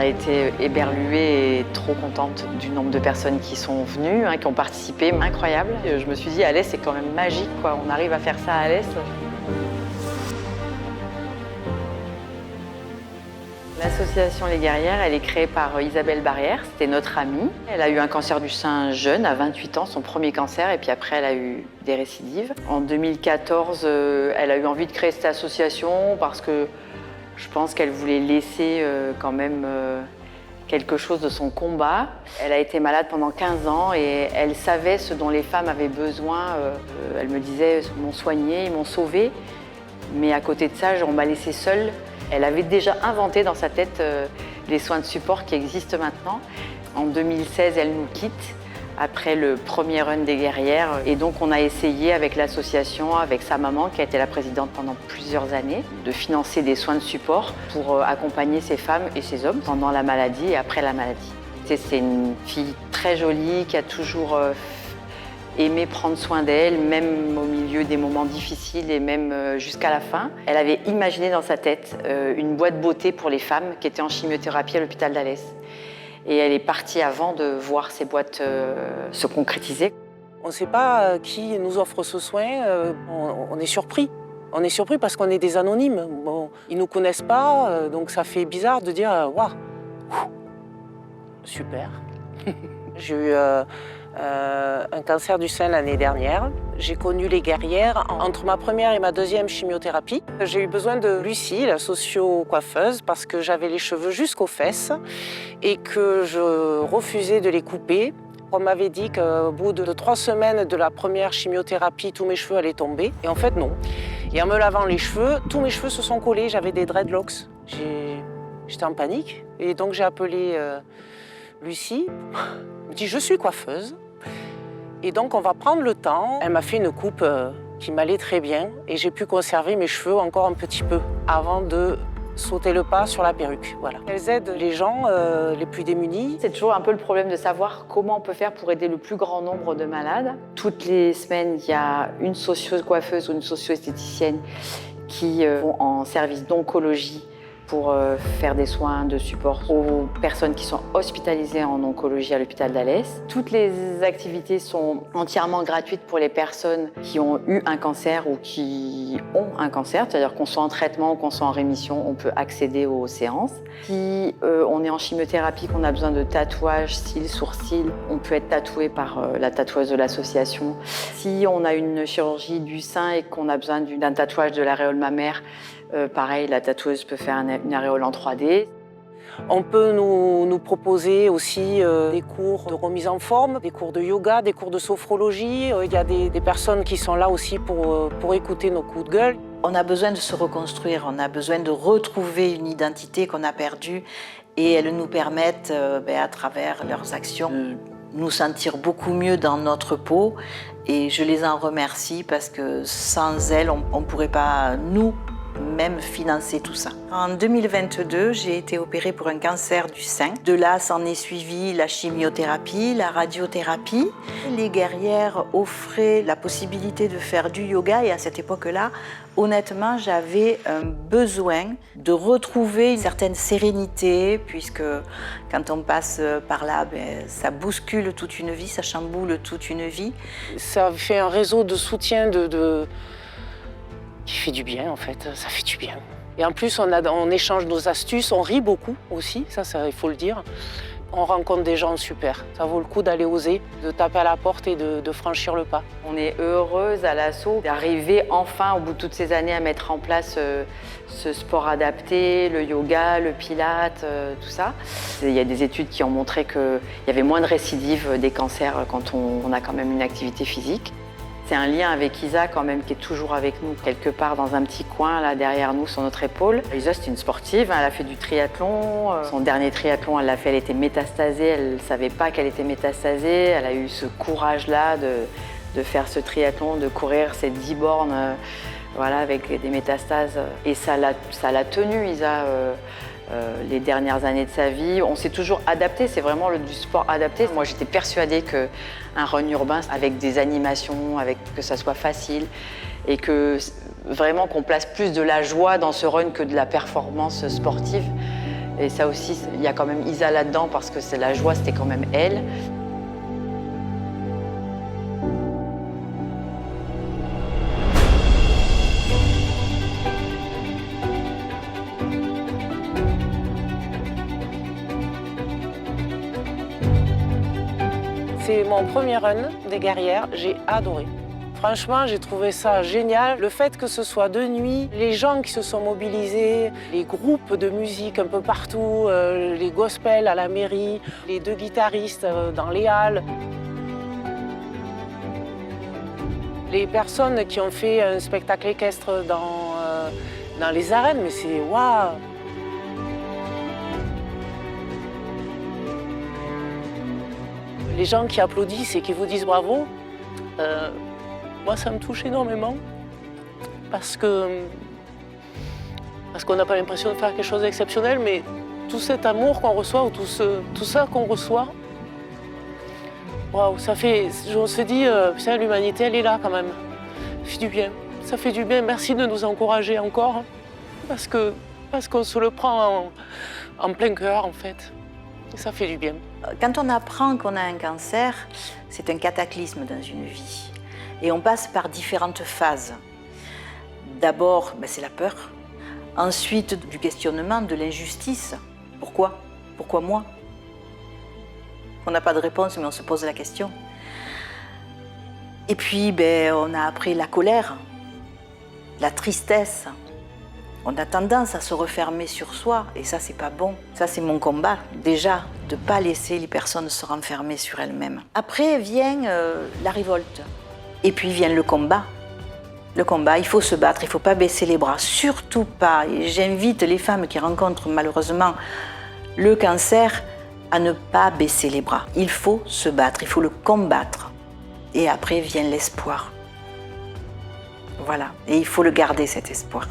a été éberlués et trop contentes du nombre de personnes qui sont venues, qui ont participé. Incroyable. Je me suis dit, Alès, c'est quand même magique, quoi. On arrive à faire ça à Alès. L'association Les Guerrières, elle est créée par Isabelle Barrière, c'était notre amie. Elle a eu un cancer du sein jeune, à 28 ans, son premier cancer, et puis après elle a eu des récidives. En 2014, elle a eu envie de créer cette association parce que je pense qu'elle voulait laisser quand même quelque chose de son combat. Elle a été malade pendant 15 ans et elle savait ce dont les femmes avaient besoin. Elle me disait, ils m'ont soignée, ils m'ont sauvée, mais à côté de ça, on m'a laissée seule. Elle avait déjà inventé dans sa tête les soins de support qui existent maintenant. En 2016, elle nous quitte après le premier run des Guerrières. Et donc, on a essayé avec l'association, avec sa maman, qui a été la présidente pendant plusieurs années, de financer des soins de support pour accompagner ces femmes et ces hommes pendant la maladie et après la maladie. C'est une fille très jolie qui a toujours aimé prendre soin d'elle, même au milieu des moments difficiles et même jusqu'à la fin. Elle avait imaginé dans sa tête une boîte beauté pour les femmes qui étaient en chimiothérapie à l'hôpital d'Alès. Et elle est partie avant de voir ces boîtes se concrétiser. On ne sait pas qui nous offre ce soin, on est surpris. On est surpris parce qu'on est des anonymes. Bon, ils ne nous connaissent pas, donc ça fait bizarre de dire « Waouh, super ». J'ai eu un cancer du sein l'année dernière. J'ai connu les Guerrières entre ma première et ma deuxième chimiothérapie. J'ai eu besoin de Lucie, la socio-coiffeuse, parce que j'avais les cheveux jusqu'aux fesses et que je refusais de les couper. On m'avait dit qu'au bout de 3 semaines de la première chimiothérapie, tous mes cheveux allaient tomber. Et en fait, non. Et en me lavant les cheveux, tous mes cheveux se sont collés. J'avais des dreadlocks. J'étais en panique. Et donc, j'ai appelé Lucie. Elle me dit, je suis coiffeuse. Et donc, on va prendre le temps. Elle m'a fait une coupe qui m'allait très bien. Et j'ai pu conserver mes cheveux encore un petit peu avant de sauter le pas sur la perruque. Voilà. Elles aident les gens les plus démunis. C'est toujours un peu le problème de savoir comment on peut faire pour aider le plus grand nombre de malades. Toutes les semaines, il y a une socio-coiffeuse ou une socio-esthéticienne qui vont en service d'oncologie pour faire des soins de support aux personnes qui sont hospitalisées en oncologie à l'hôpital d'Alès. Toutes les activités sont entièrement gratuites pour les personnes qui ont eu un cancer ou qui ont un cancer, c'est-à-dire qu'on soit en traitement ou qu'on soit en rémission, on peut accéder aux séances. Si on est en chimiothérapie, qu'on a besoin de tatouages, cils, sourcils, on peut être tatoué par la tatoueuse de l'association. Si on a une chirurgie du sein et qu'on a besoin d'un tatouage de l'aréole mammaire, pareil, la tatoueuse peut faire une aréole en 3D. On peut nous proposer aussi des cours de remise en forme, des cours de yoga, des cours de sophrologie. Il y a des personnes qui sont là aussi pour écouter nos coups de gueule. On a besoin de se reconstruire, on a besoin de retrouver une identité qu'on a perdue et elles nous permettent, à travers leurs actions, de nous sentir beaucoup mieux dans notre peau. Et je les en remercie parce que sans elles, on ne pourrait pas, nous-mêmes, financer tout ça. En 2022, j'ai été opérée pour un cancer du sein. De là, s'en est suivi la chimiothérapie, la radiothérapie. Les Guerrières offraient la possibilité de faire du yoga et à cette époque-là, honnêtement, j'avais un besoin de retrouver une certaine sérénité puisque quand on passe par là, ça bouscule toute une vie, ça chamboule toute une vie. Ça fait un réseau de soutien qui fait du bien en fait, ça fait du bien. Et en plus, on échange nos astuces, on rit beaucoup aussi, ça il faut le dire. On rencontre des gens super, ça vaut le coup d'aller oser, de taper à la porte et de franchir le pas. On est heureuse à l'ASSO d'arriver enfin, au bout de toutes ces années, à mettre en place ce sport adapté, le yoga, le pilate, tout ça. Il y a des études qui ont montré qu'il y avait moins de récidives des cancers quand on a quand même une activité physique. C'est un lien avec Isa quand même qui est toujours avec nous, quelque part dans un petit coin là derrière nous sur notre épaule. Isa c'est une sportive, elle a fait du triathlon. Son dernier triathlon elle l'a fait, elle était métastasée, elle ne savait pas qu'elle était métastasée. Elle a eu ce courage-là de faire ce triathlon, de courir ces 10 bornes voilà, avec des métastases. Et ça l'a tenue Isa. Les dernières années de sa vie. On s'est toujours adapté, c'est vraiment du sport adapté. Moi, j'étais persuadée qu'un run urbain avec des animations, que ça soit facile et que vraiment qu'on place plus de la joie dans ce run que de la performance sportive. Et ça aussi, il y a quand même Isa là-dedans parce que c'est la joie, c'était quand même elle. C'est mon premier run des guerrières, j'ai adoré. Franchement, j'ai trouvé ça génial. Le fait que ce soit de nuit, les gens qui se sont mobilisés, les groupes de musique un peu partout, les gospels à la mairie, les 2 guitaristes dans les halles. Les personnes qui ont fait un spectacle équestre dans les arènes, mais c'est waouh! Les gens qui applaudissent et qui vous disent bravo, moi ça me touche énormément parce qu'on n'a pas l'impression de faire quelque chose d'exceptionnel, mais tout cet amour qu'on reçoit ou tout ça qu'on reçoit, waouh, ça fait, on se dit, putain, l'humanité elle est là quand même, ça fait du bien, ça fait du bien, merci de nous encourager encore, parce qu'on se le prend en plein cœur en fait, et ça fait du bien. Quand on apprend qu'on a un cancer, c'est un cataclysme dans une vie. Et on passe par différentes phases. D'abord, c'est la peur. Ensuite, du questionnement, de l'injustice. Pourquoi? Pourquoi moi? On n'a pas de réponse, mais on se pose la question. Et puis, on a après la colère, la tristesse. On a tendance à se refermer sur soi, et ça, c'est pas bon. Ça, c'est mon combat, déjà, de ne pas laisser les personnes se renfermer sur elles-mêmes. Après vient la révolte, et puis vient le combat. Le combat, il faut se battre, il ne faut pas baisser les bras, surtout pas. Et j'invite les femmes qui rencontrent malheureusement le cancer à ne pas baisser les bras. Il faut se battre, il faut le combattre. Et après vient l'espoir. Voilà, et il faut le garder, cet espoir.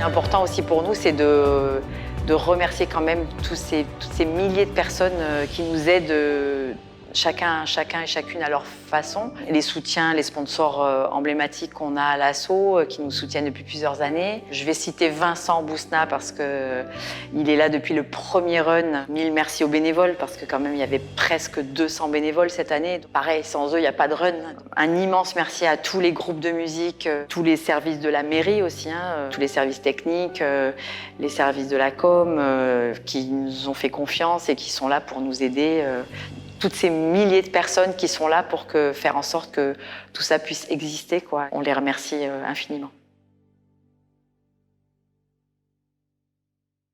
Important aussi pour nous, c'est de remercier quand même toutes ces milliers de personnes qui nous aident, chacun et chacune à leur façon. Les soutiens, les sponsors emblématiques qu'on a à l'assaut, qui nous soutiennent depuis plusieurs années. Je vais citer Vincent Bousna parce qu'il est là depuis le premier run. 1000 merci aux bénévoles parce que quand même il y avait presque 200 bénévoles cette année. Pareil, sans eux, il n'y a pas de run. Un immense merci à tous les groupes de musique, tous les services de la mairie aussi, tous les services techniques, les services de la com qui nous ont fait confiance et qui sont là pour nous aider. Toutes ces milliers de personnes qui sont là pour faire en sorte que tout ça puisse exister, quoi. On les remercie infiniment.